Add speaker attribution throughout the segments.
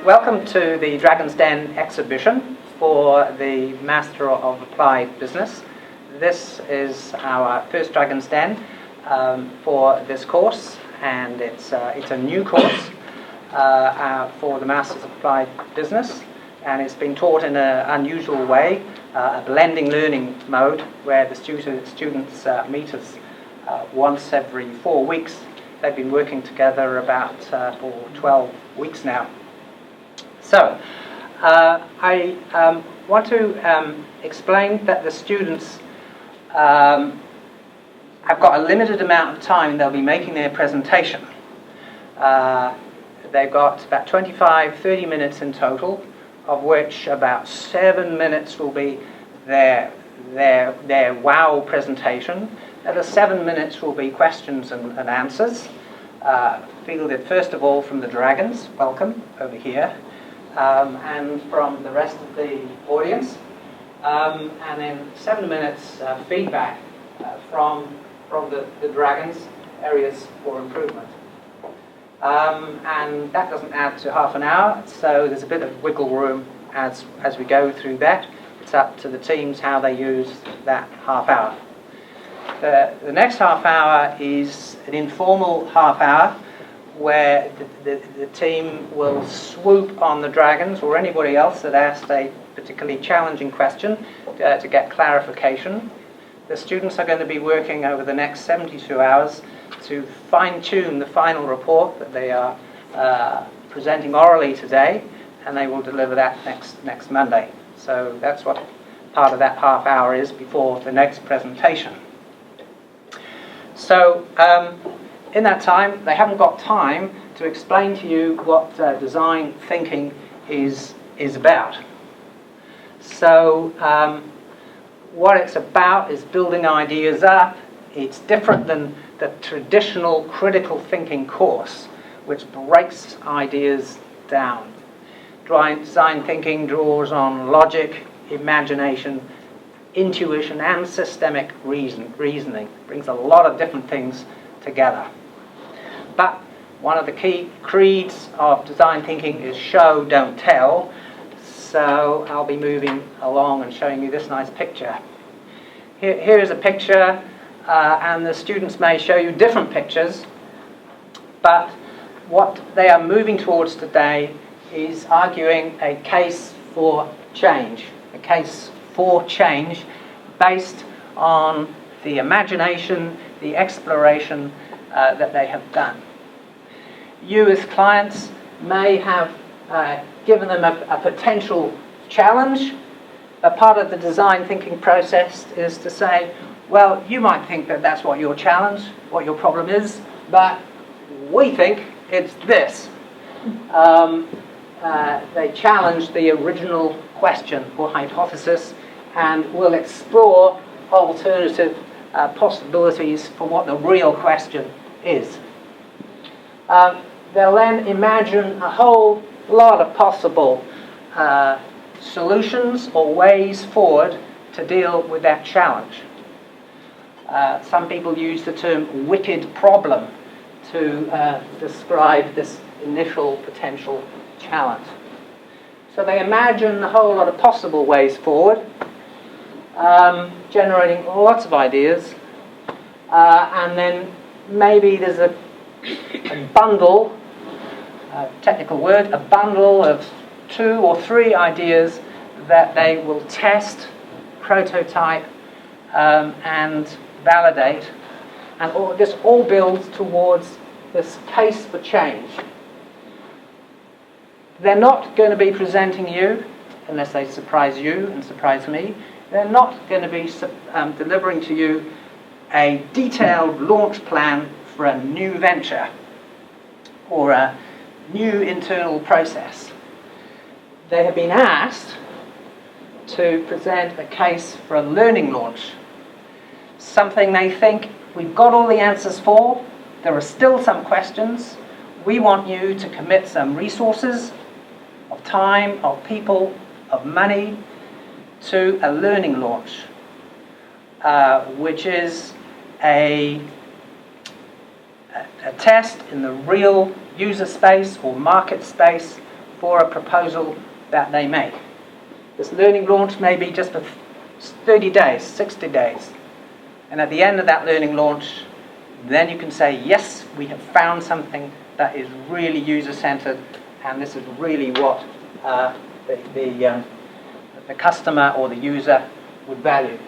Speaker 1: Welcome to the Dragon's Den exhibition for the Master of Applied Business. This is our first Dragon's Den for this course, and it's a new course for the Masters of Applied Business, and it's been taught in an unusual way, a blending learning mode, where the students meet us once every 4 weeks. They've been working together about for 12 weeks now. So, I want to explain that the students have got a limited amount of time they'll be making their presentation. They've got about 25-30 minutes in total, of which about 7 minutes will be their wow presentation. The other 7 minutes will be questions and answers, fielded first of all from the Dragons, welcome, over here, and from the rest of the audience, and then 7 minutes feedback from the Dragons, areas for improvement. And that doesn't add to half an hour, so there's a bit of wiggle room as we go through that. It's up to the teams how they use that half hour. The next half hour is an informal half hour where the team will swoop on the Dragons or anybody else that asked a particularly challenging question to get clarification. The students are going to be working over the next 72 hours to fine-tune the final report that they are presenting orally today, and they will deliver that next Monday. So that's what part of that half hour is before the next presentation. So in that time, they haven't got time to explain to you what design thinking is about. So what it's about is building ideas up. It's different than the traditional critical thinking course, which breaks ideas down. Design thinking draws on logic, imagination, intuition, and systemic reasoning. Brings a lot of different things together. But one of the key creeds of design thinking is show, don't tell. So I'll be moving along and showing you this nice picture. Here is a picture, and the students may show you different pictures, but what they are moving towards today is arguing a case for change. A case for change based on the imagination, the exploration that they have done. You as clients may have given them a potential challenge. A part of the design thinking process is to say, well, you might think that that's what your challenge, what your problem is, but we think it's this. They challenge the original question or hypothesis and will explore alternative possibilities for what the real question is. They'll then imagine a whole lot of possible solutions or ways forward to deal with that challenge. Some people use the term wicked problem to describe this initial potential challenge. So they imagine a whole lot of possible ways forward, generating lots of ideas, and then maybe there's a bundle, technical word, a bundle of 2 or 3 ideas that they will test, prototype, and validate, and this all builds towards this case for change. They're not going to be presenting you, unless they surprise you and surprise me, they're not going to be delivering to you a detailed launch plan for a new venture or a new internal process. They have been asked to present a case for a learning launch, something they think we've got all the answers for, there are still some questions, we want you to commit some resources, of time, of people, of money, to a learning launch, which is a test in the real user space or market space for a proposal that they make. This learning launch may be just for 30 days, 60 days. And at the end of that learning launch, then you can say, yes, we have found something that is really user-centered, and this is really what the customer or the user would value.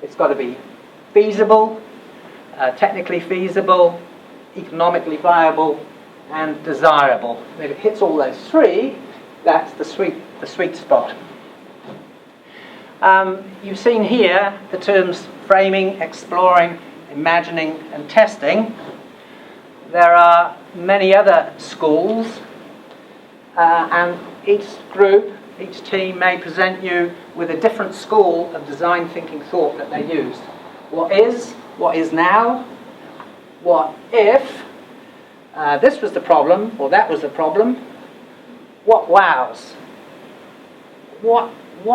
Speaker 1: It's got to be feasible, technically feasible, economically viable, and desirable. If it hits all those three, that's the sweet spot. You've seen here the terms framing, exploring, imagining, and testing. There are many other schools, and each group, each team may present you with a different school of design thinking thought that they used. What is now, what if this was the problem, or that was the problem, what wows, what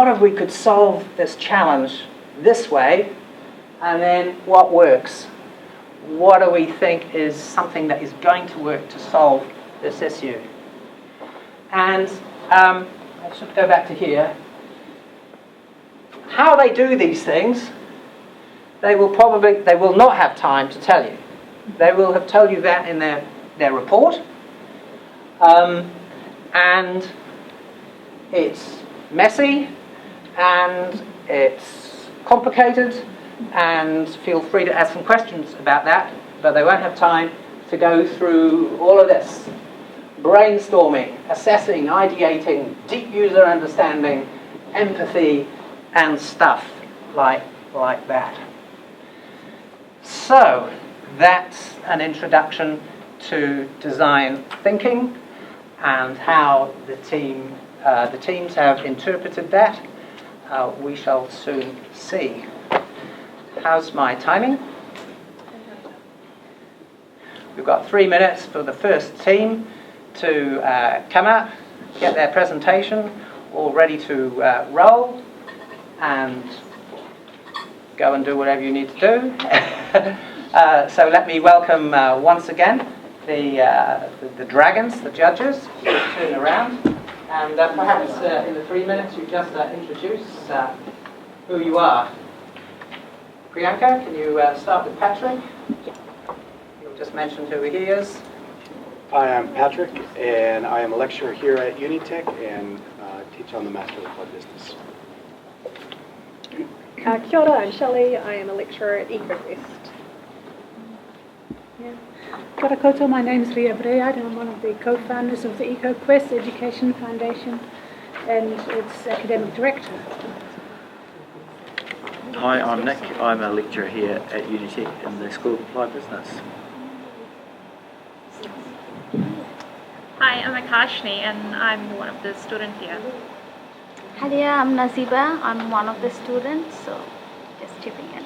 Speaker 1: if we could solve this challenge this way, and then what works? What do we think is something that is going to work to solve this issue? And I should go back to here. How they do these things, they will not have time to tell you. They will have told you that in their report. And it's messy, and it's complicated, and feel free to ask some questions about that, but they won't have time to go through all of this. Brainstorming, assessing, ideating, deep user understanding, empathy, and stuff like that. So, that's an introduction to design thinking and how the teams have interpreted that. We shall soon see. How's my timing? We've got 3 minutes for the first team to come up, get their presentation all ready to roll, and go and do whatever you need to do. So let me welcome once again the dragons, the judges. Turn around, and perhaps in the 3 minutes you just introduce who you are. Priyanka, can you start with Patrick? You'll just mention who he is.
Speaker 2: Hi, I'm Patrick, and I am a lecturer here at Unitech and teach on the Master of Applied Business.
Speaker 3: Kia ora, I'm Shelley. I am a lecturer at EcoQuest. Yeah. Kia ora koutou, my name is Leah Breard, and I'm one of the co-founders of the EcoQuest Education Foundation and its academic director.
Speaker 4: Hi, I'm Nick. I'm a lecturer here at Unitech in the School of Applied Business.
Speaker 5: Hi, I'm Akashni, and I'm one of the students here.
Speaker 6: Hi there, I'm Naziba. I'm one of the students, so just chipping in.